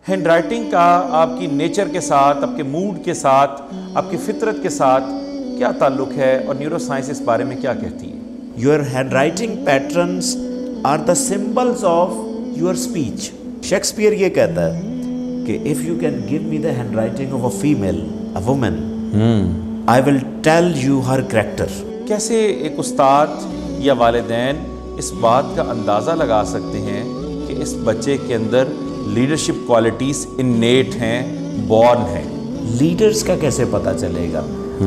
Hand writing کا آپ کی نیچر کے ساتھ، آپ کے موڈ کے ساتھ، آپ کی فطرت کے ساتھ کیا تعلق ہے اور نیورو سائنس اس بارے میں کیا کہتی ہے؟ Your handwriting patterns are the symbols of your speech. Shakespeare یہ کہتا ہے کہ if you can give me the handwriting of a female, a woman, I will tell you her character. کیسے ایک استاد یا والدین اس بات کا اندازہ لگا سکتے ہیں کہ اس بچے کے اندر لیڈرشپ کوالٹیز انیٹ ہیں، بورن ہیں؟ لیڈرز کا کیسے پتہ چلے گا؟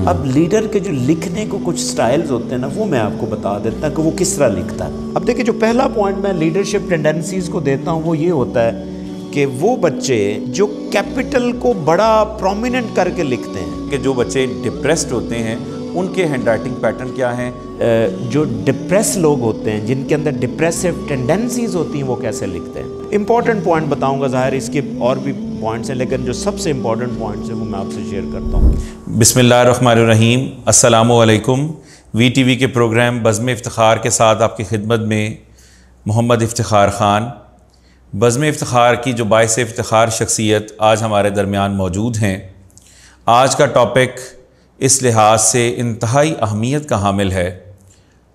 اب لیڈر کے جو لکھنے کو کچھ سٹائلز ہوتے ہیں نا، وہ میں آپ کو بتا دیتا ہوں کہ وہ کس طرح لکھتا ہے۔ اب دیکھیں، جو پہلا پوائنٹ میں لیڈرشپ ٹینڈنسیز کو دیتا ہوں وہ یہ ہوتا ہے کہ وہ بچے جو کیپٹل کو بڑا پرومیننٹ کر کے لکھتے ہیں، کہ جو بچے ڈپریسڈ ہوتے ہیں ان کے ہینڈ رائٹنگ پیٹرن کیا ہیں؟ جو ڈپریس لوگ ہوتے ہیں، جن کے اندر ڈپریسو ٹینڈنسیز ہوتی ہیں، وہ کیسے لکھتے ہیں۔ امپورٹنٹ پوائنٹ بتاؤں گا، ظاہر اس کے اور بھی پوائنٹس ہیں، لیکن جو سب سے امپورٹنٹ پوائنٹس ہیں وہ میں آپ سے شیئر کرتا ہوں۔ بسم اللہ الرحمن الرحیم، السلام علیکم۔ وی ٹی وی کے پروگرام بزم افتخار کے ساتھ آپ کی خدمت میں محمد افتخار خان۔ بزم افتخار کی جو باعث افتخار شخصیت آج ہمارے درمیان موجود ہیں، آج کا ٹاپک اس لحاظ سے انتہائی اہمیت کا حامل ہے۔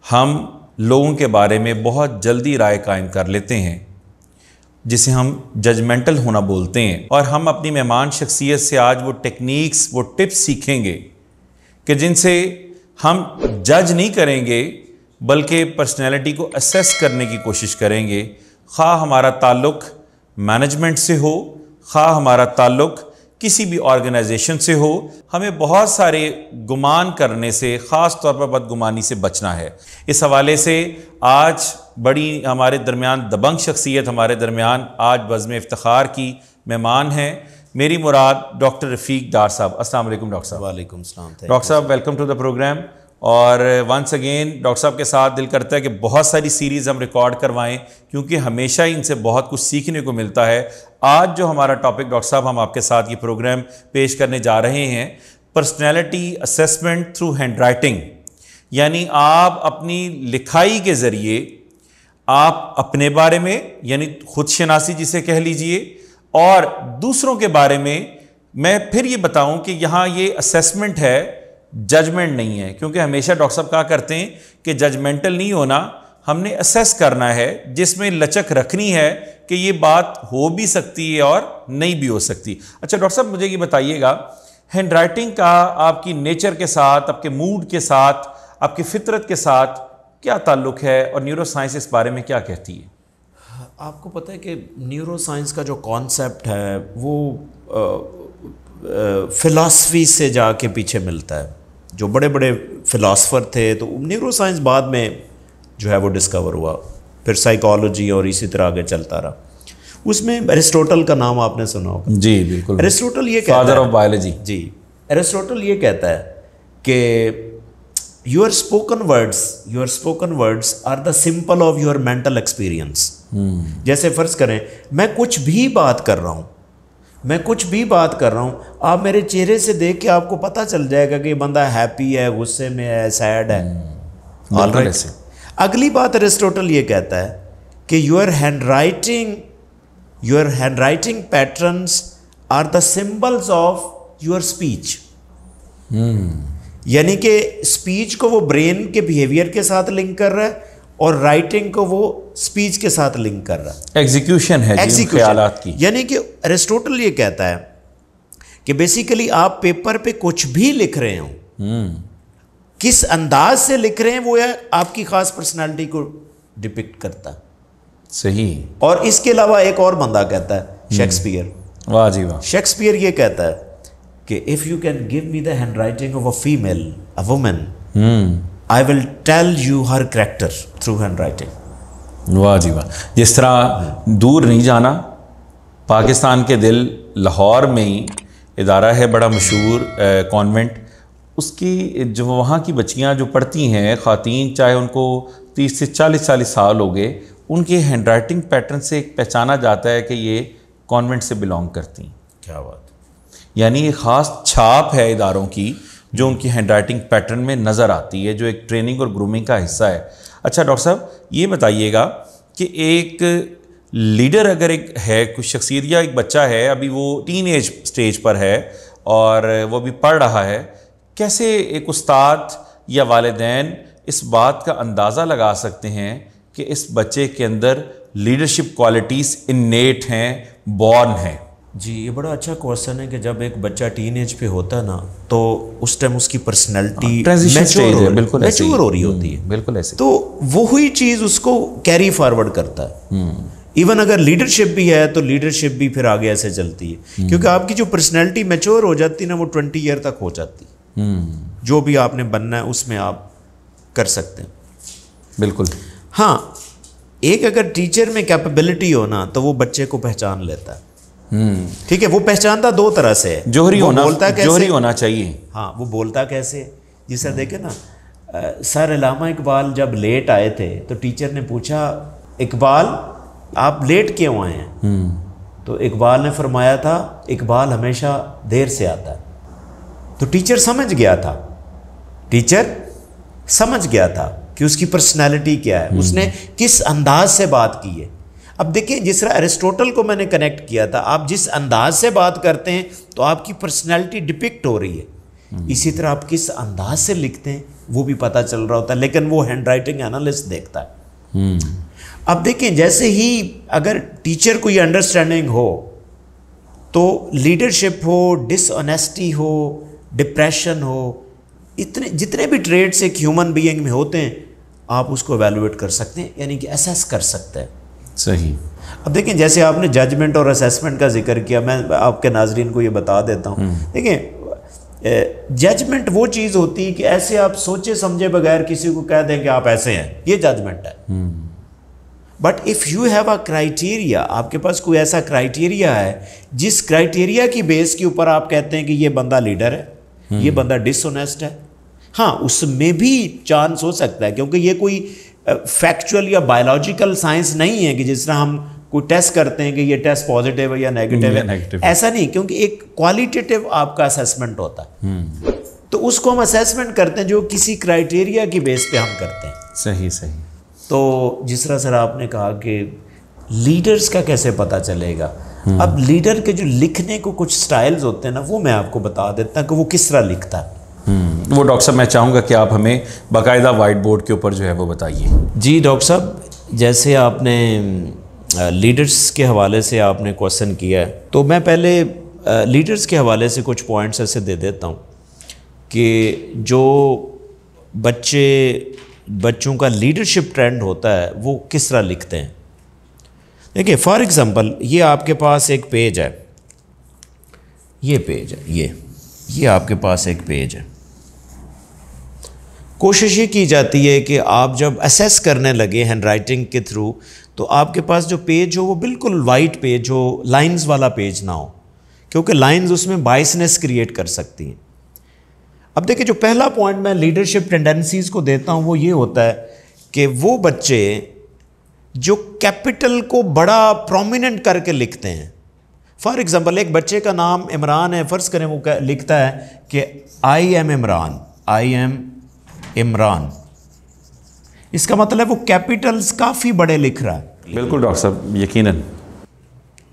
ہم لوگوں کے بارے میں بہت جلدی رائے قائم کر لیتے ہیں، جسے ہم ججمنٹل ہونا بولتے ہیں، اور ہم اپنی مہمان شخصیت سے آج وہ ٹیکنیکس، وہ ٹپس سیکھیں گے کہ جن سے ہم جج نہیں کریں گے بلکہ پرسنالٹی کو اسیس کرنے کی کوشش کریں گے، خواہ ہمارا تعلق مینجمنٹ سے ہو، خواہ ہمارا تعلق کسی بھی آرگنائزیشن سے ہو۔ ہمیں بہت سارے گمان کرنے سے، خاص طور پر بدگمانی سے بچنا ہے۔ اس حوالے سے آج بڑی ہمارے درمیان دبنگ شخصیت ہمارے درمیان آج بزم افتخار کی مہمان ہیں۔ میری مراد ڈاکٹر رفیق ڈار صاحب۔ السلام علیکم ڈاکٹر صاحب۔ وعلیکم السلام۔ ڈاکٹر صاحب ویلکم ٹو دا پروگرام۔ اور ونس اگین ڈاکٹر صاحب کے ساتھ دل کرتا ہے کہ بہت ساری سیریز ہم ریکارڈ کروائیں، کیونکہ ہمیشہ ان سے بہت کچھ سیکھنے کو ملتا ہے۔ آج جو ہمارا ٹاپک ڈاکٹر صاحب ہم آپ کے ساتھ یہ پروگرام پیش کرنے جا رہے ہیں، personality assessment through hand writing, یعنی آپ اپنی لکھائی کے ذریعے آپ اپنے بارے میں، یعنی خود شناسی جسے کہہ لیجئے، اور دوسروں کے بارے میں پھر یہ بتاؤں کہ یہاں یہ اسیسمنٹ ہے، ججمنٹ نہیں ہے، کیونکہ ہمیشہ ڈاکٹر صاحب کہا کرتے ہیں کہ ججمنٹل نہیں ہونا، ہم نے اسیس کرنا ہے، جس میں لچک رکھنی ہے کہ یہ بات ہو بھی سکتی ہے اور نہیں بھی ہو سکتی۔ اچھا ڈاکٹر صاحب مجھے یہ بتائیے گا، ہینڈ رائٹنگ کا آپ کی نیچر کے ساتھ، آپ کے موڈ کے ساتھ، آپ کی فطرت کے ساتھ کیا تعلق ہے اور نیورو سائنس اس بارے میں کیا کہتی ہے؟ آپ کو پتہ ہے کہ نیورو سائنس کا جو کانسیپٹ ہے وہ فلاسفی سے جا کے پیچھے ملتا ہے۔ جو بڑے بڑے فلاسفر تھے، تو نیورو سائنس بعد میں جو ہے وہ ڈسکور ہوا، پھر سائیکالوجی اور اسی طرح آگے چلتا رہا۔ اس میں ایرسٹوٹل کا نام آپ نے سنا ہوگا۔ جی بالکل، ایرسٹوٹل یہ کہتا ہے، فادر آف بایولوجی۔ جی، ایرسٹوٹل یہ کہتا ہے کہ your spoken words are the symbol of your mental experience. جیسے فرض کریں میں کچھ بھی بات کر رہا ہوں، آپ میرے چہرے سے دیکھ کے آپ کو پتہ چل جائے گا کہ یہ بندہ ہیپی ہے، غصے میں ہے، سیڈ ہے۔ اگلی بات ایرسٹوٹل یہ کہتا ہے کہ your handwriting patterns are the symbols of your speech, یعنی کہ اسپیچ کو وہ برین کے بیہیویئر کے ساتھ لنک کر رہا ہے اور رائٹنگ کو وہ اسپیچ کے ساتھ لنک کر رہا ہے، ایگزیکیوشن ہے جی خیالات کی۔ یعنی کہ ایرسٹوٹل یہ کہتا ہے کہ بیسیکلی آپ پیپر پہ کچھ بھی لکھ رہے ہوں، کس انداز سے لکھ رہے ہیں وہ آپ کی خاص پرسنالٹی کو ڈپکٹ کرتا ہے۔ صحیح۔ اور اس کے علاوہ ایک اور بندہ کہتا ہے، شیکسپیئر۔ واہ جی واہ۔ شیکسپیئر یہ کہتا ہے کہ if you can give me the handwriting of a female, a woman, I will tell you her character through handwriting۔ واہ جی واہ۔ جس طرح دور نہیں جانا، پاکستان کے دل لاہور میں ہی ادارہ ہے بڑا مشہور کانوینٹ، اس کی جو وہاں کی بچیاں جو پڑھتی ہیں، خواتین، چاہے ان کو 30 سے 40 سال ہو گئے، ان کے ہینڈ رائٹنگ پیٹرن سے ایک پہچانا جاتا ہے کہ یہ کانوینٹ سے بلانگ کرتی ہیں۔ کیا بات! یعنی ایک خاص چھاپ ہے اداروں کی جو ان کی ہینڈ رائٹنگ پیٹرن میں نظر آتی ہے، جو ایک ٹریننگ اور گرومنگ کا حصہ ہے۔ اچھا ڈاکٹر صاحب یہ بتائیے گا کہ ایک لیڈر اگر ایک ہے کچھ شخصیت یا ایک بچہ ہے ابھی وہ ٹین ایج سٹیج پر ہے اور وہ بھی پڑھ رہا ہے، کیسے ایک استاد یا والدین اس بات کا اندازہ لگا سکتے ہیں کہ اس بچے کے اندر لیڈرشپ کوالٹیز انیٹ ہیں، بورن ہیں؟ جی یہ بڑا اچھا کویسچن ہے کہ جب ایک بچہ ٹین ایج پہ ہوتا ہے نا تو اس ٹائم اس کی پرسنالٹی میچور ہو رہی ہوتی ہے، بالکل ایسے، تو وہی چیز اس کو کیری فارورڈ کرتا ہے۔ ایون اگر لیڈرشپ بھی ہے تو لیڈرشپ بھی پھر آگے ایسے چلتی ہے، کیونکہ آپ کی جو پرسنالٹی میچور ہو جاتی ہے نا وہ 20 ایئر تک ہو جاتی ہے، جو بھی آپ نے بننا ہے اس میں آپ کر سکتے ہیں۔ بالکل ہاں ایک اگر ٹیچر میں کیپیبلٹی ہو نا تو وہ بچے کو پہچان لیتا ہے، ٹھیک ہے، وہ پہچانتا دو طرح سے ہے، جوہری ہونا چاہیے۔ ہاں وہ بولتا کیسے، جیسا دیکھیں نا سر علامہ اقبال جب لیٹ آئے تھے تو ٹیچر نے پوچھا اقبال آپ لیٹ کیوں آئے ہیں؟ تو اقبال نے فرمایا تھا اقبال ہمیشہ دیر سے آتا ہے۔ تو ٹیچر سمجھ گیا تھا کہ اس کی پرسنالٹی کیا ہے، اس نے کس انداز سے بات کی ہے۔ اب دیکھیں جس طرح ایرسٹوٹل کو میں نے کنیکٹ کیا تھا، آپ جس انداز سے بات کرتے ہیں تو آپ کی پرسنالٹی ڈپکٹ ہو رہی ہے، اسی طرح آپ کس انداز سے لکھتے ہیں وہ بھی پتہ چل رہا ہوتا ہے، لیکن وہ ہینڈ رائٹنگ انالسٹ دیکھتا ہے۔ اب دیکھیں جیسے ہی اگر ٹیچر کو یہ انڈرسٹینڈنگ ہو تو لیڈرشپ ہو، ڈس آنیسٹی ہو، ڈپریشن ہو، جتنے بھی ٹریٹس ایک ہیومن بینگ میں ہوتے ہیں آپ اس کو ایویلویٹ کر سکتے ہیں، یعنی کہ اسیس کر سکتے ہیں۔ صحیح۔ اب دیکھیں جیسے آپ نے ججمنٹ اور اسیسمنٹ کا ذکر کیا، میں آپ کے ناظرین کو یہ بتا دیتا ہوں۔ دیکھیں ججمنٹ وہ چیز ہوتی ہے کہ ایسے آپ سوچے سمجھے بغیر کسی کو کہہ دیں کہ آپ ایسے ہیں، یہ ججمنٹ ہے۔ But if you have a criteria, آپ کے پاس کوئی ایسا کرائیٹیریا ہے جس کرائیٹیریا کی بیس کے اوپر آپ کہتے ہیں کہ یہ بندہ لیڈر ہے، یہ بندہ ڈس آنیسٹ ہے، ہاں اس میں بھی چانس ہو سکتا ہے، کیونکہ یہ کوئی فیکچول یا بایولوجیکل سائنس نہیں ہے کہ جس طرح ہم کوئی ٹیسٹ کرتے ہیں کہ یہ ٹیسٹ پازیٹیو ہے یا نیگیٹیو ہے، ایسا نہیں، کیونکہ ایک کوالٹیٹیو آپ کا اسیسمنٹ ہوتا ہے، تو اس کو ہم اسیسمنٹ کرتے ہیں جو کسی کرائیٹیریا کی بیس پہ ہم کرتے ہیں۔ صحیح۔ تو جس طرح سر آپ نے کہا کہ لیڈرز کا کیسے پتہ چلے گا، اب لیڈر کے جو لکھنے کو کچھ سٹائلز ہوتے ہیں نا وہ میں آپ کو بتا دیتا ہوں کہ وہ کس طرح لکھتا ہے۔ وہ ڈاکٹر صاحب میں چاہوں گا کہ آپ ہمیں باقاعدہ وائٹ بورڈ کے اوپر جو ہے وہ بتائیے۔ جی ڈاکٹر صاحب، جیسے آپ نے لیڈرز کے حوالے سے آپ نے کویسچن کیا ہے تو میں پہلے لیڈرز کے حوالے سے کچھ پوائنٹس ایسے دے دیتا ہوں کہ جو بچوں کا لیڈرشپ ٹرینڈ ہوتا ہے وہ کس طرح لکھتے ہیں۔ دیکھیں فار ایگزامپل یہ آپ کے پاس ایک پیج ہے، یہ پیج ہے، یہ آپ کے پاس ایک پیج ہے۔ کوشش یہ کی جاتی ہے کہ آپ جب اسیس کرنے لگے ہینڈ رائٹنگ کے تھرو تو آپ کے پاس جو پیج ہو وہ بالکل وائٹ پیج ہو، لائنز والا پیج نہ ہو، کیونکہ لائنز اس میں بائسنس کریٹ کر سکتی ہیں۔ اب دیکھیں جو پہلا پوائنٹ میں لیڈرشپ ٹینڈنسیز کو دیتا ہوں وہ یہ ہوتا ہے کہ وہ بچے جو کیپٹل کو بڑا پرومیننٹ کر کے لکھتے ہیں، فار ایگزامپل ایک بچے کا نام عمران ہے، فرض کریں وہ لکھتا ہے کہ آئی ایم عمران، اس کا مطلب وہ کیپٹلز کافی بڑے لکھ رہا ہے۔ بالکل ڈاکٹر صاحب، یقیناً۔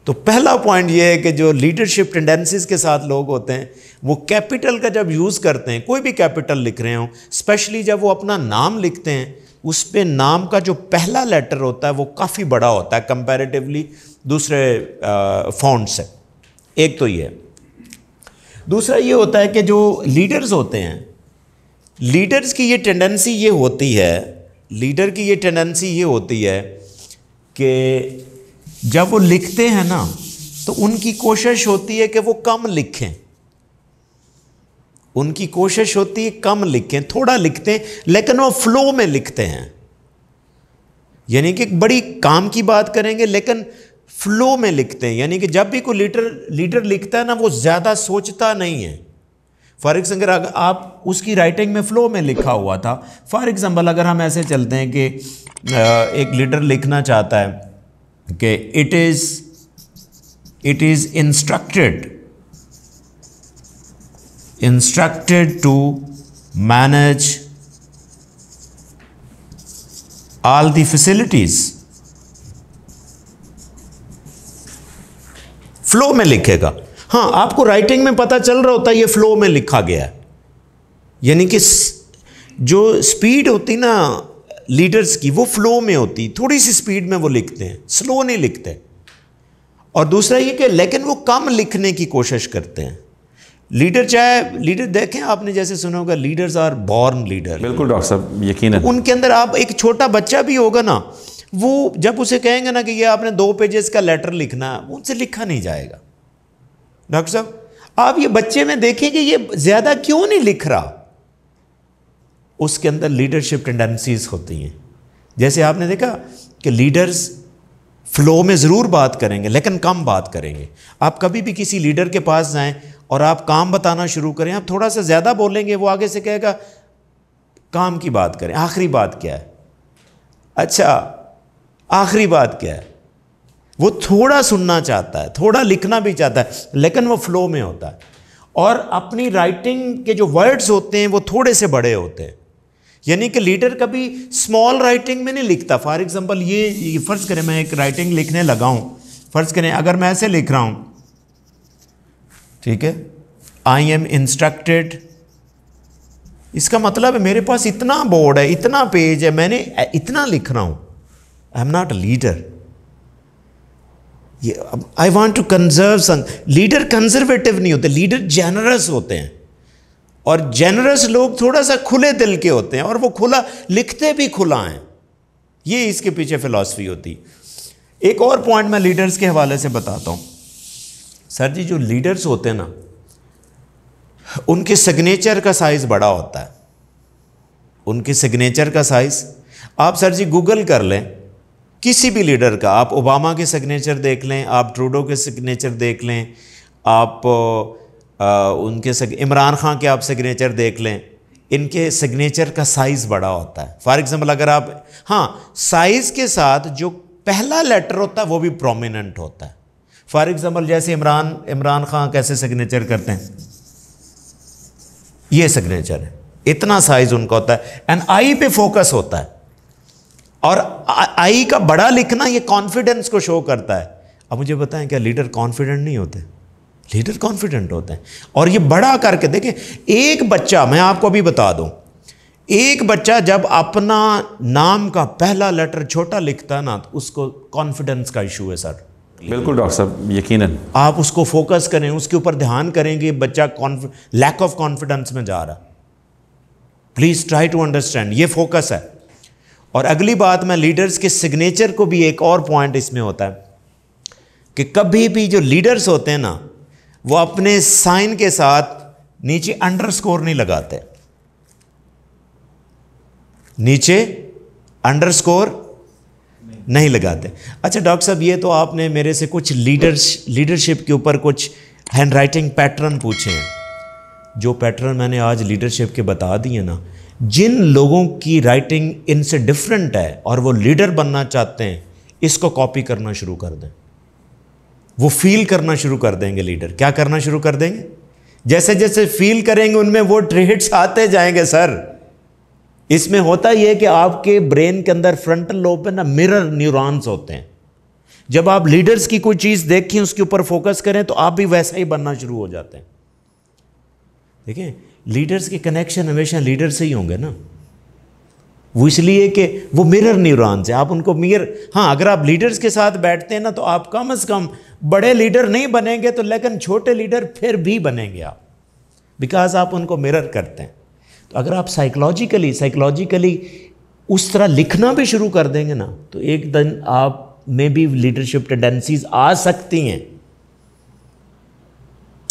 تو پہلا پوائنٹ یہ ہے کہ جو لیڈرشپ ٹینڈنسیز کے ساتھ لوگ ہوتے ہیں وہ کیپٹل کا جب یوز کرتے ہیں، کوئی بھی کیپٹل لکھ رہے ہوں، اسپیشلی جب وہ اپنا نام لکھتے ہیں اس پہ نام کا جو پہلا لیٹر ہوتا ہے وہ کافی بڑا ہوتا ہے کمپیریٹیولی دوسرے فونٹ سے۔ ایک تو یہ، دوسرا یہ ہوتا ہے کہ جو لیڈرز ہوتے ہیں، لیڈرز کی یہ ٹینڈنسی یہ ہوتی ہے کہ جب وہ لکھتے ہیں نا تو ان کی کوشش ہوتی ہے کہ وہ کم لکھیں، تھوڑا لکھتے ہیں لیکن وہ فلو میں لکھتے ہیں، یعنی کہ بڑی کام کی بات کریں گے لیکن فلو میں لکھتے ہیں، یعنی کہ جب بھی کوئی لیڈر لکھتا ہے نا وہ زیادہ سوچتا نہیں ہے۔ فار ایگزامپل اگر آپ اس کی رائٹنگ میں فلو میں لکھا ہوا تھا، فار ایگزامپل اگر ہم ایسے چلتے ہیں کہ ایک لیڈر لکھنا چاہتا ہے کہ it is instructed to manage all the facilities flu میں لکھے گا. ہاں آپ کو رائٹنگ میں پتہ چل رہا ہوتا ہے یہ فلو میں لکھا گیا ہے, یعنی کہ جو سپیڈ ہوتی نا لیڈرز کی وہ فلو میں ہوتی, تھوڑی سی سپیڈ میں وہ لکھتے ہیں, سلو نہیں لکھتے. اور دوسرا یہ کہ لیکن وہ کم لکھنے کی کوشش کرتے ہیں. لیڈر دیکھیں آپ نے جیسے سنا ہوگا لیڈرز آر بورن لیڈر. بالکل ڈاکٹر صاحب یقیناً. ان کے اندر آپ ایک چھوٹا بچہ بھی ہوگا نا, وہ جب اسے کہیں گے نا کہ یہ آپ نے 2 پیجز کا لیٹر لکھنا ہے, ان سے لکھا نہیں جائے گا. ڈاکٹر صاحب آپ یہ بچے میں دیکھیں کہ یہ زیادہ کیوں نہیں لکھ رہا, اس کے اندر لیڈرشپ ٹینڈنسیز ہوتی ہیں. جیسے آپ نے دیکھا کہ لیڈرز فلو میں ضرور بات کریں گے لیکن کم بات کریں گے. آپ کبھی بھی کسی لیڈر کے پاس جائیں اور آپ کام بتانا شروع کریں, آپ تھوڑا سا زیادہ بولیں گے, وہ آگے سے کہے گا کام کی بات کریں, آخری بات کیا ہے, اچھا آخری بات کیا ہے. وہ تھوڑا سننا چاہتا ہے, تھوڑا لکھنا بھی چاہتا ہے, لیکن وہ فلو میں ہوتا ہے. اور اپنی رائٹنگ کے جو ورڈز ہوتے ہیں وہ تھوڑے سے بڑے ہوتے ہیں, یعنی کہ لیڈر کبھی اسمال رائٹنگ میں نہیں لکھتا. فار ایگزامپل یہ فرض کریں میں ایک رائٹنگ لکھنے لگا ہوں, فرض کریں اگر میں ایسے لکھ رہا ہوں, ٹھیک ہے, آئی ایم انسٹرکٹیڈ, اس کا مطلب ہے میرے پاس اتنا بورڈ ہے, اتنا پیج ہے, میں نے اتنا لکھ رہا ہوں. I am not a leader. I want to conserve some. Leader conservative نہیں ہوتے, لیڈر جینرس ہوتے ہیں. اور جینرس لوگ تھوڑا سا کھلے دل کے ہوتے ہیں, اور وہ کھلا لکھتے بھی کھلا ہیں. یہ اس کے پیچھے فلاسفی ہوتی. ایک اور پوائنٹ میں لیڈرز کے حوالے سے بتاتا ہوں. سر جی جو لیڈرز ہوتے ہیں نا, ان کے سگنیچر کا سائز بڑا ہوتا ہے. ان کے سگنیچر کا سائز آپ سر جی گوگل کر لیں کسی بھی لیڈر کا, آپ اوباما کے سگنیچر دیکھ لیں, آپ ٹروڈو کے سگنیچر دیکھ لیں, آپ ان کے عمران خان کے آپ سگنیچر دیکھ لیں, ان کے سگنیچر کا سائز بڑا ہوتا ہے. فار ایگزامپل اگر آپ, ہاں سائز کے ساتھ جو پہلا لیٹر ہوتا ہے وہ بھی پرومیننٹ ہوتا ہے. فار ایگزامپل جیسے عمران خان کیسے سگنیچر کرتے ہیں, یہ سگنیچر ہے, اتنا سائز ان کا ہوتا ہے, اینڈ آئی پہ فوکس ہوتا ہے. اور آئی کا بڑا لکھنا یہ کانفیڈنس کو شو کرتا ہے. اب مجھے بتائیں کیا لیڈر کانفیڈنٹ نہیں ہوتے؟ لیڈر کانفیڈنٹ ہوتے ہیں. اور یہ بڑا کر کے دیکھیں, ایک بچہ, میں آپ کو ابھی بتا دوں, ایک بچہ جب اپنا نام کا پہلا لیٹر چھوٹا لکھتا ہے نا, تو اس کو کانفیڈنس کا ایشو ہے سر. بالکل ڈاکٹر صاحب یقیناً. آپ اس کو فوکس کریں, اس کے اوپر دھیان کریں کہ بچہ لیک آف کانفیڈنس میں جا رہا. پلیز ٹرائی ٹو انڈرسٹینڈ, یہ فوکس ہے. اور اگلی بات میں لیڈرز کے سگنیچر کو بھی ایک اور پوائنٹ اس میں ہوتا ہے کہ کبھی بھی جو لیڈرز ہوتے ہیں نا, وہ اپنے سائن کے ساتھ نیچے انڈر سکور نہیں لگاتے. نیچے انڈر سکور نہیں لگاتے. اچھا ڈاکٹر صاحب یہ تو آپ نے میرے سے کچھ لیڈرشپ کے اوپر کچھ ہینڈ رائٹنگ پیٹرن پوچھے ہیں. جو پیٹرن میں نے آج لیڈرشپ کے بتا دیے نا, جن لوگوں کی رائٹنگ ان سے ڈفرینٹ ہے اور وہ لیڈر بننا چاہتے ہیں, اس کو کاپی کرنا شروع کر دیں. وہ فیل کرنا شروع کر دیں گے. لیڈر کیا کرنا شروع کر دیں گے؟ جیسے جیسے فیل کریں گے ان میں وہ ٹریٹس آتے جائیں گے. سر اس میں ہوتا یہ کہ آپ کے برین کے اندر فرنٹل لوب پہ نا مرر نیورونز ہوتے ہیں. جب آپ لیڈرز کی کوئی چیز دیکھیں, اس کے اوپر فوکس کریں, تو آپ بھی ویسا ہی بننا شروع ہو جاتے ہیں. دیکھیں لیڈرز کے کنیکشن ہمیشہ لیڈر سے ہی ہوں گے نا. وہ اس لیے کہ وہ مرر نیورونز ہیں. آپ ان کو ہاں اگر آپ لیڈرز کے ساتھ بیٹھتے ہیں نا, تو آپ کم از کم بڑے لیڈر نہیں بنیں گے, تو لیکن چھوٹے لیڈر پھر بھی بنیں گے آپ, بیکاز آپ ان کو مرر کرتے ہیں. تو اگر آپ سائیکلوجیکلی اس طرح لکھنا بھی شروع کر دیں گے نا, تو ایک دن آپ میں بھی لیڈرشپ ٹینڈنسیز آ سکتی ہیں.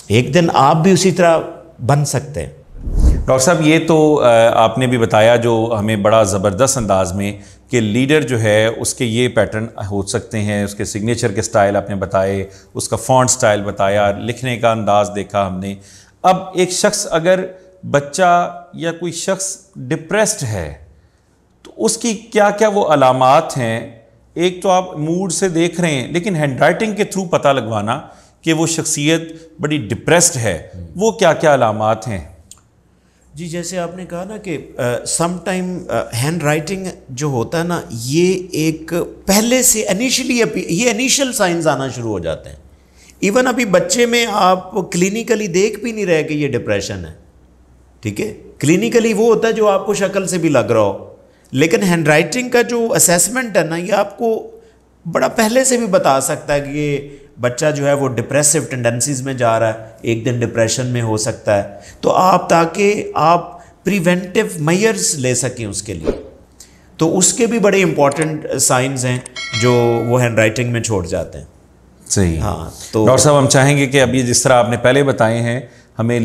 ایک دن آپ بھی اسی طرح بن سکتے ہیں. ڈاکٹر صاحب یہ تو آپ نے بھی بتایا جو ہمیں بڑا زبردست انداز میں کہ لیڈر جو ہے اس کے یہ پیٹرن ہو سکتے ہیں. اس کے سگنیچر کے سٹائل آپ نے بتائے, اس کا فونٹ سٹائل بتایا, لکھنے کا انداز دیکھا ہم نے. اب ایک شخص, اگر بچہ یا کوئی شخص ڈپریسڈ ہے, تو اس کی کیا کیا وہ علامات ہیں؟ ایک تو آپ موڈ سے دیکھ رہے ہیں, لیکن ہینڈ رائٹنگ کے تھرو پتہ لگوانا کہ وہ شخصیت بڑی ڈپریسڈ ہے, وہ کیا کیا علامات ہیں؟ جی جیسے آپ نے کہا نا کہ سم ٹائم ہینڈ رائٹنگ جو ہوتا ہے نا, یہ ایک پہلے سے انیشلی یہ انیشل سائنز آنا شروع ہو جاتے ہیں. ایون ابھی بچے میں آپ کلینکلی دیکھ بھی نہیں رہے کہ یہ ڈپریشن ہے، ٹھیک ہے، کلینکلی وہ ہوتا ہے جو آپ کو شکل سے بھی لگ رہا ہو، لیکن ہینڈ رائٹنگ کا جو اسیسمنٹ ہے نا، یہ آپ کو بڑا پہلے سے بھی بتا سکتا ہے کہ یہ بچہ جو ہے وہ ڈپریسو ٹینڈنسیز میں جا رہا ہے، ایک دن ڈپریشن میں ہو سکتا ہے، تو آپ تاکہ آپ پریونٹیو میئرز لے سکیں اس کے لیے، تو اس کے بھی بڑے امپورٹنٹ سائنز ہیں جو وہ ہینڈ رائٹنگ میں چھوڑ جاتے ہیں. صحیح. ہاں تو ڈاکٹر صاحب ہم چاہیں گے کہ اب یہ جس طرح آپ نے پہلے بتائے ہیں ہمیں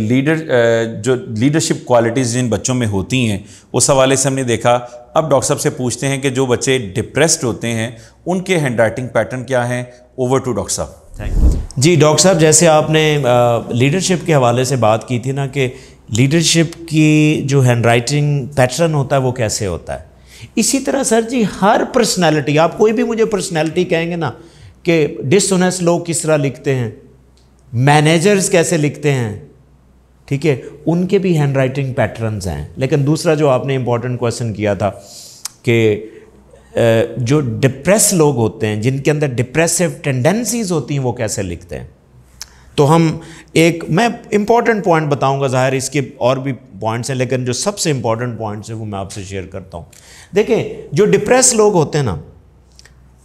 جو لیڈرشپ کوالٹیز جن بچوں میں ہوتی ہیں اس حوالے سے ہم نے دیکھا. اب ڈاکٹر صاحب سے پوچھتے ہیں کہ جو بچے ڈپریسڈ ہوتے ہیں ان کے ہینڈ رائٹنگ پیٹرن کیا ہیں. اوور ٹو ڈاکٹر صاحب. جی ڈاکٹر صاحب، جیسے آپ نے لیڈرشپ کے حوالے سے بات کی تھی نا کہ لیڈرشپ کی جو ہینڈ رائٹنگ پیٹرن ہوتا ہے وہ کیسے ہوتا ہے، اسی طرح سر جی ہر پرسنالٹی، آپ کوئی بھی مجھے پرسنالٹی کہیں گے نا کہ ڈس آنیسٹ لوگ کس طرح لکھتے ہیں، مینیجرز کیسے لکھتے ہیں، ٹھیک ہے، ان کے بھی ہینڈ رائٹنگ پیٹرنز ہیں. لیکن دوسرا جو آپ نے امپورٹنٹ کویسچن کیا تھا کہ جو ڈپریس لوگ ہوتے ہیں، جن کے اندر ڈپریسو ٹینڈنسیز ہوتی ہیں، وہ کیسے لکھتے ہیں. تو میں امپورٹنٹ پوائنٹ بتاؤں گا، ظاہر اس کے اور بھی پوائنٹس ہیں، لیکن جو سب سے امپورٹنٹ پوائنٹس ہیں وہ میں آپ سے شیئر کرتا ہوں. دیکھیں جو ڈپریس لوگ ہوتے ہیں نا،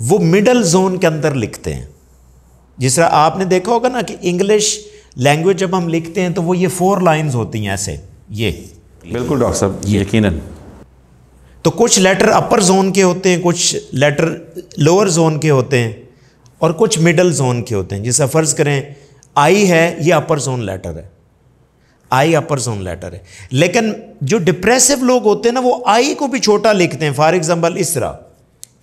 وہ مڈل زون کے اندر لکھتے ہیں. جس طرح آپ نے دیکھا ہوگا نا کہ انگلش لینگویج جب ہم لکھتے ہیں تو وہ یہ 4 لائنز ہوتی ہیں ایسے، یہ بالکل ڈاکٹر صاحب یقیناً. تو کچھ لیٹر اپر زون کے ہوتے ہیں، کچھ لیٹر لوور زون کے ہوتے ہیں، اور کچھ مڈل زون کے ہوتے ہیں. جیسا فرض کریں آئی ہے، یہ اپر زون لیٹر ہے، آئی اپر زون لیٹر ہے. لیکن جو ڈپریسو لوگ ہوتے ہیں نا، وہ آئی کو بھی چھوٹا لکھتے ہیں. فار ایگزامپل اس طرح،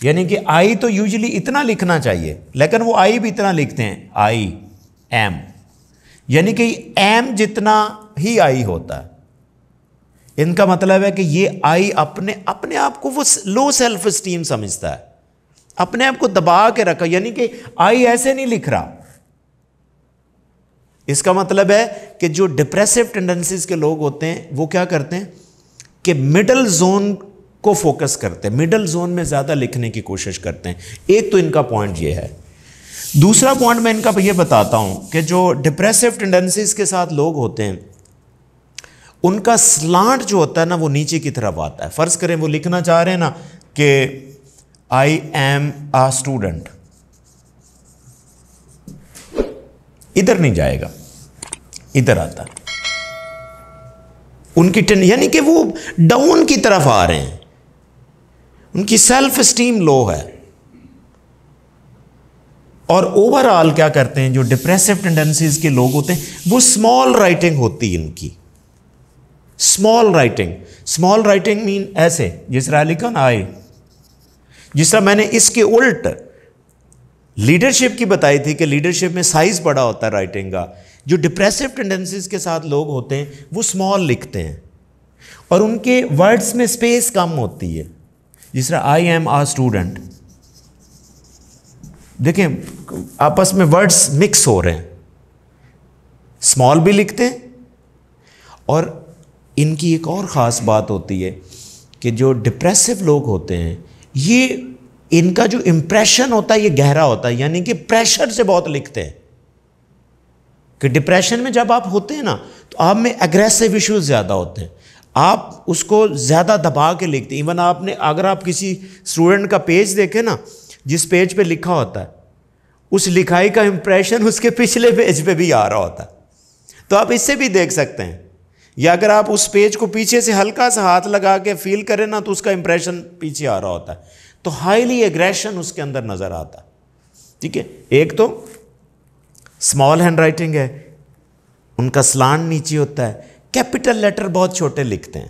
یعنی کہ آئی تو یوزلی اتنا لکھنا چاہیے، لیکن وہ آئی بھی اتنا لکھتے ہیں، آئی ایم، یعنی کہ ایم جتنا ہی آئی ہوتا ہے. ان کا مطلب ہے کہ یہ آئی اپنے آپ کو وہ لو سیلف اسٹیم سمجھتا ہے، اپنے آپ کو دبا کے رکھا، یعنی کہ آئی ایسے نہیں لکھ رہا. اس کا مطلب ہے کہ جو ڈپریسو ٹینڈنسیز کے لوگ ہوتے ہیں وہ کیا کرتے ہیں کہ مڈل زون کو فوکس کرتے ہیں، مڈل زون میں زیادہ لکھنے کی کوشش کرتے ہیں. ایک تو ان کا پوائنٹ یہ ہے. دوسرا پوائنٹ میں ان کا یہ بتاتا ہوں کہ جو ڈپریسو ٹینڈنسیز کے ساتھ لوگ ہوتے ہیں ان کا سلانٹ جو ہوتا ہے نا وہ نیچے کی طرف آتا ہے. فرض کریں وہ لکھنا چاہ رہے ہیں نا کہ آئی ایم اے اسٹوڈنٹ، ادھر نہیں جائے گا، ادھر آتا ہے. ان کی یعنی کہ وہ ڈاؤن کی طرف آ رہے ہیں، ان کی سیلف اسٹیم لو ہے. اور اوور آل کیا کرتے ہیں جو ڈپریسو ٹینڈنسیز کے لوگ ہوتے ہیں وہ اسمال رائٹنگ ہوتی ہے ان کی. اسمال رائٹنگ مین ایسے جس طرح لکھا نا آئی، جس طرح میں نے اس کے الٹ لیڈرشپ کی بتائی تھی کہ لیڈرشپ میں سائز بڑا ہوتا ہے رائٹنگ کا. جو ڈپریسو ٹینڈنسیز کے ساتھ لوگ ہوتے ہیں وہ اسمال لکھتے ہیں اور ان کے ورڈز میں اسپیس کم ہوتی ہے. جس طرح آئی ایم اے اسٹوڈنٹ، دیکھیں آپس میں ورڈز مکس ہو رہے ہیں، اسمال بھی لکھتے ہیں. اور ان کی ایک اور خاص بات ہوتی ہے کہ جو ڈپریسو لوگ ہوتے ہیں یہ ان کا جو امپریشن ہوتا ہے یہ گہرا ہوتا ہے، یعنی کہ پریشر سے بہت لکھتے ہیں. کہ ڈپریشن میں جب آپ ہوتے ہیں نا تو آپ میں اگریسو ایشوز زیادہ ہوتے ہیں، آپ اس کو زیادہ دبا کے لکھتے ہیں. ایون اگر آپ کسی اسٹوڈنٹ کا پیج دیکھیں نا، جس پیج پہ لکھا ہوتا ہے اس لکھائی کا امپریشن اس کے پچھلے پیج پہ بھی آ رہا ہوتا ہے. تو آپ اس سے بھی دیکھ سکتے ہیں. یا اگر آپ اس پیج کو پیچھے سے ہلکا سا ہاتھ لگا کے فیل کریں نا تو اس کا امپریشن پیچھے آ رہا ہوتا ہے. تو ہائیلی ایگریشن اس کے اندر نظر آتا ہے. ٹھیک ہے، ایک تو اسمال ہینڈ رائٹنگ ہے، ان کا سلانٹ نیچے ہوتا ہے، کیپٹل لیٹر بہت چھوٹے لکھتے ہیں،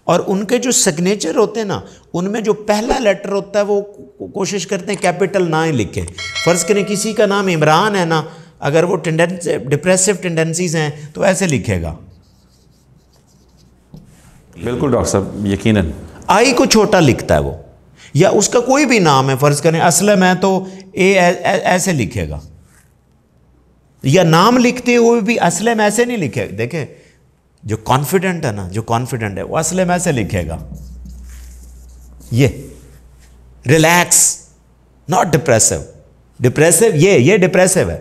اور ان کے جو سگنیچر ہوتے ہیں نا ان میں جو پہلا لیٹر ہوتا ہے وہ کوشش کرتے ہیں کیپٹل نہ ہی لکھیں. فرض کریں کسی کا نام عمران ہے نا، اگر وہ ڈپریسو ٹینڈنسیز ہیں تو ایسے لکھے گا. بالکل ڈاکٹر صاحب یقیناً. آئی کو چھوٹا لکھتا ہے وہ، یا اس کا کوئی بھی نام ہے، فرض کریں اسلم ہے تو اے ایسے لکھے گا. یا نام لکھتے ہوئے بھی اسلم ایسے نہیں لکھے. دیکھیں جو کانفیڈنٹ ہے نا، جو کانفیڈنٹ ہے وہ اسلم ایسے لکھے گا، یہ ریلیکس، ناٹ ڈپریسو. ڈپریسو یہ ڈپریسو ہے،